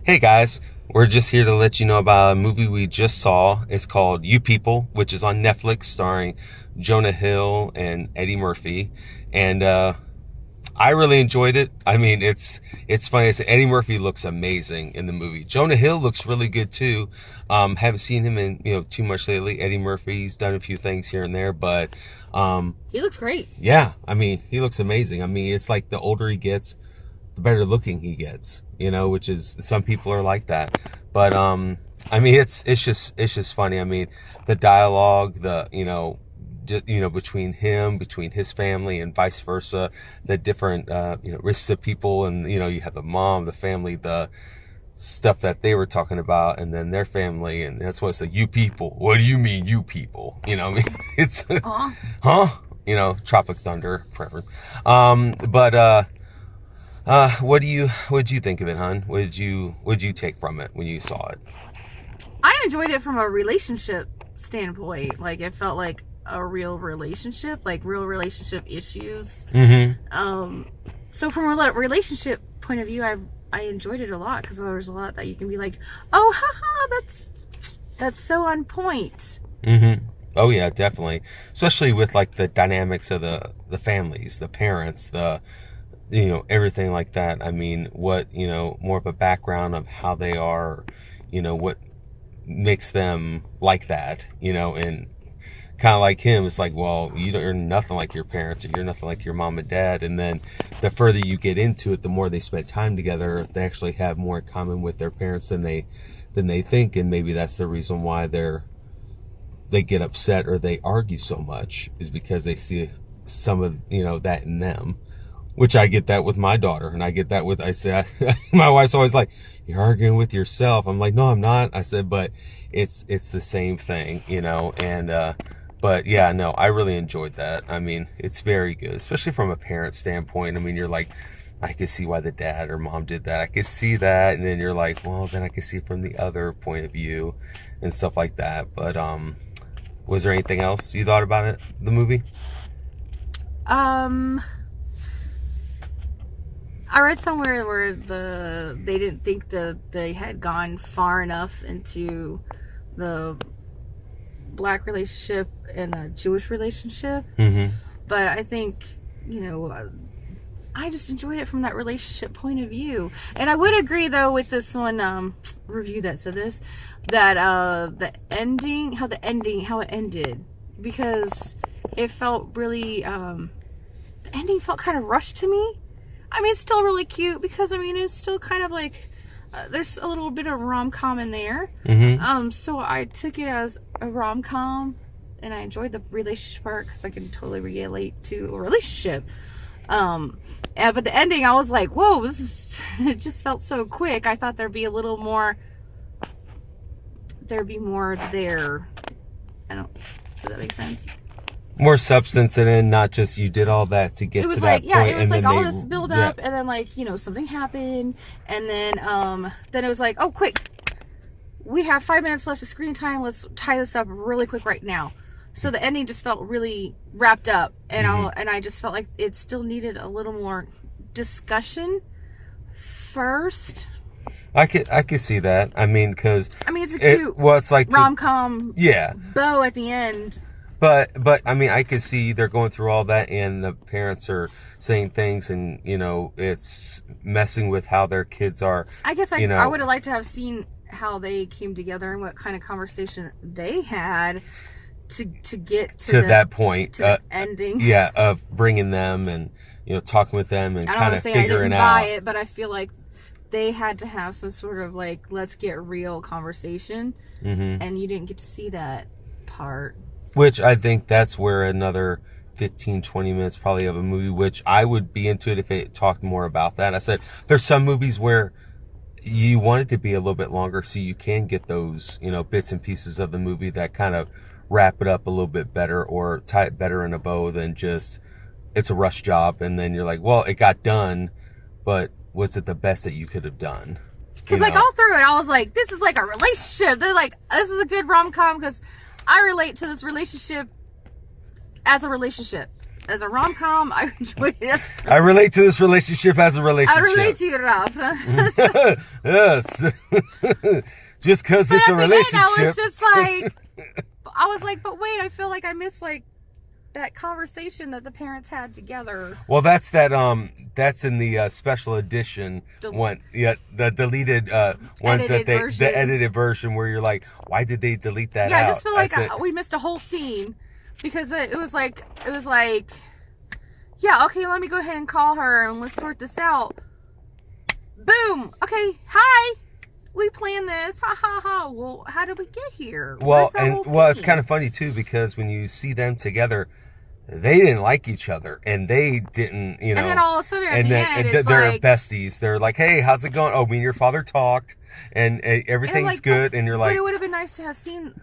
Hey guys, we're just here to let you know about a movie we just saw. It's called You People, which is on Netflix, starring Jonah Hill and Eddie Murphy. And I really enjoyed it. I mean, it's funny. Eddie Murphy looks amazing in the movie. Jonah Hill looks really good too. Haven't seen him in too much lately. Eddie Murphy's done a few things here and there, but he looks great. Yeah, I mean, he looks amazing. I mean, it's like the older he gets, the better looking he gets, which is, some people are like that. But I mean, it's just funny. I mean, the dialogue, between his family and vice versa, the different risks of people, and you have the mom, the family, the stuff that they were talking about, and then their family, and that's what it's like. You people, what do you mean you people? I mean, it's huh? Tropic Thunder forever. What did you think of it, hon? What did you take from it when you saw it? I enjoyed it from a relationship standpoint. Like, it felt like a real relationship, like real relationship issues. Mm-hmm. So from a relationship point of view, I enjoyed it a lot, because there's a lot that you can be like, oh, haha, that's so on point. Mm-hmm. Oh yeah, definitely. Especially with like the dynamics of the families, the parents, the everything like that. I mean, what, more of a background of how they are, what makes them like that, and kind of like him, it's like, well, you're nothing like your parents, or you're nothing like your mom and dad. And then the further you get into it, the more they spend time together, they actually have more in common with their parents than they think. And maybe that's the reason why they get upset or they argue so much, is because they see some of that in them. Which I get that with my daughter, and I get that with, my wife's always like, you're arguing with yourself. I'm like, no, I'm not. I said, but it's the same thing, and but yeah, no, I really enjoyed that. I mean, it's very good, especially from a parent standpoint. I mean, you're like, I could see why the dad or mom did that. I could see that. And then you're like, well, then I could see from the other point of view and stuff like that. But was there anything else you thought about it, the movie? I read somewhere where they didn't think that they had gone far enough into the black relationship and a Jewish relationship. Mm-hmm. But I think, I just enjoyed it from that relationship point of view. And I would agree, though, with this one review that said this, that the ending, how it ended, because it felt really, the ending felt kind of rushed to me. I mean, it's still really cute, because, it's still kind of like, there's a little bit of rom-com in there. Mm-hmm. So I took it as a rom-com, and I enjoyed the relationship part, because I can totally relate to a relationship. But the ending, I was like, whoa, it just felt so quick. I thought there'd be more there. Does that make sense? More substance, and then not just you did all that to get to that point. Yeah, it was like all this build up, and then something happened, and then it was like, oh, quick, we have 5 minutes left of screen time. Let's tie this up really quick right now. So the ending just felt really wrapped up, and I just felt like it still needed a little more discussion first. I could see that. I mean, because it's a cute it's like rom-com yeah bow at the end. But I mean, I could see they're going through all that, and the parents are saying things, and it's messing with how their kids are. I guess I would have liked to have seen how they came together and what kind of conversation they had to get to that point, to the ending. Yeah, of bringing them and talking with them and kind of figuring out. I didn't buy it, but I feel like they had to have some sort of like, let's get real conversation, and you didn't get to see that part. Which I think that's where another 15, 20 minutes probably of a movie, which I would be into it if it talked more about that. I said, there's some movies where you want it to be a little bit longer so you can get those, bits and pieces of the movie that kind of wrap it up a little bit better or tie it better in a bow than just, it's a rush job. And then you're like, well, it got done, but was it the best that you could have done? Because all through it, I was like, this is like a relationship. They're like, this is a good rom-com, because I relate to this relationship as a relationship. as a rom-com. I enjoyed it I relate to this relationship as a relationship. I relate to you, Ralph. Yes. Just because it's a relationship. I was just like, but wait, I feel like I missed like that conversation that the parents had together. Well, that's that's in the special edition one. Yeah, the deleted ones the edited version where you're like, why did they delete that? Yeah, out? I just feel like we missed a whole scene because it was like, yeah, okay, let me go ahead and call her and let's sort this out. Boom. Okay, hi. We planned this. Ha ha ha. Well, how did we get here? Well, it's kind of funny too because when you see them together, they didn't like each other, and they didn't, you know. And then all of a sudden, at the end, it's they're like, besties. They're like, "Hey, how's it going? Oh, me and your father talked, and everything's like, good." And you're like, but it would have been nice to have seen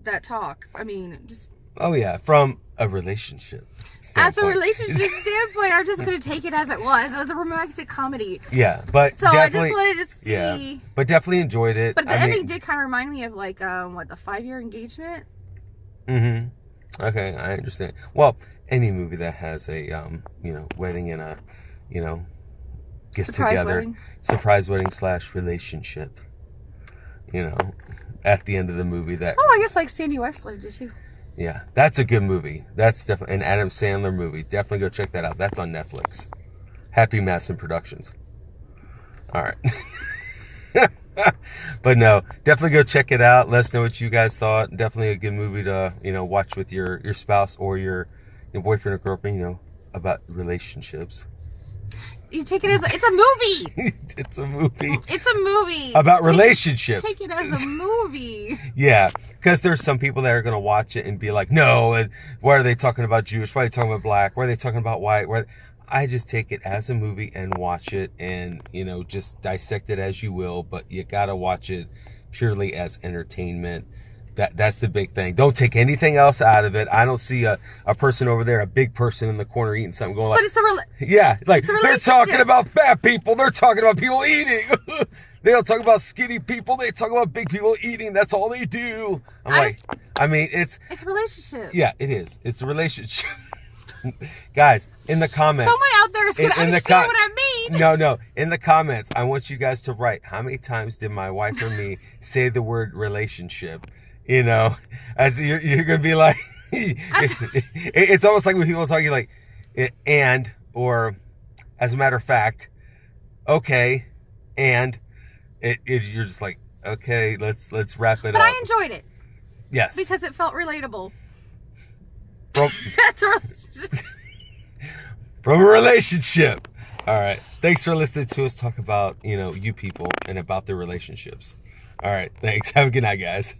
that talk. I mean, just. Oh yeah, from a relationship standpoint. As a relationship standpoint, I'm just gonna take it as it was. It was a romantic comedy. Yeah, but so I just wanted to see. Yeah, but definitely enjoyed it. But the ending did kind of remind me of like the 5-year engagement. Mm-hmm. Okay, I understand. Well, any movie that has a wedding and a get together, surprise wedding / relationship, at the end of the movie that. Oh, I guess like Sandy Wexler did too. Yeah, that's a good movie. That's definitely an Adam Sandler movie. Definitely go check that out. That's on Netflix. Happy Madison Productions. All right. But no, definitely go check it out. Let us know what you guys thought. Definitely a good movie to, watch with your spouse or your boyfriend or girlfriend, about relationships. You take it as it's a movie. It's a movie. It's a movie. About relationships. Take it as a movie. Yeah, because there's some people that are going to watch it and be like, no, why are they talking about Jewish? Why are they talking about black? Why are they talking about white? I just take it as a movie and watch it and, just dissect it as you will. But you got to watch it purely as entertainment. That's the big thing. Don't take anything else out of it. I don't see a person over there, a big person in the corner eating something going like... But it's yeah, like, they're talking about fat people. They're talking about people eating. They don't talk about skinny people. They talk about big people eating. That's all they do. It's a relationship. Yeah, it is. It's a relationship. Guys, in the comments... Someone out there is going to understand what I mean. No. In the comments, I want you guys to write, how many times did my wife or me say the word relationship? As you're going to be like... it's almost like when people talk, you're like, and, or, as a matter of fact, okay, and... you're just like, okay, let's wrap it up. But I enjoyed it. Yes. Because it felt relatable. That's a relationship. From a relationship. All right. Thanks for listening to us talk about, you people and about their relationships. All right. Thanks. Have a good night, guys.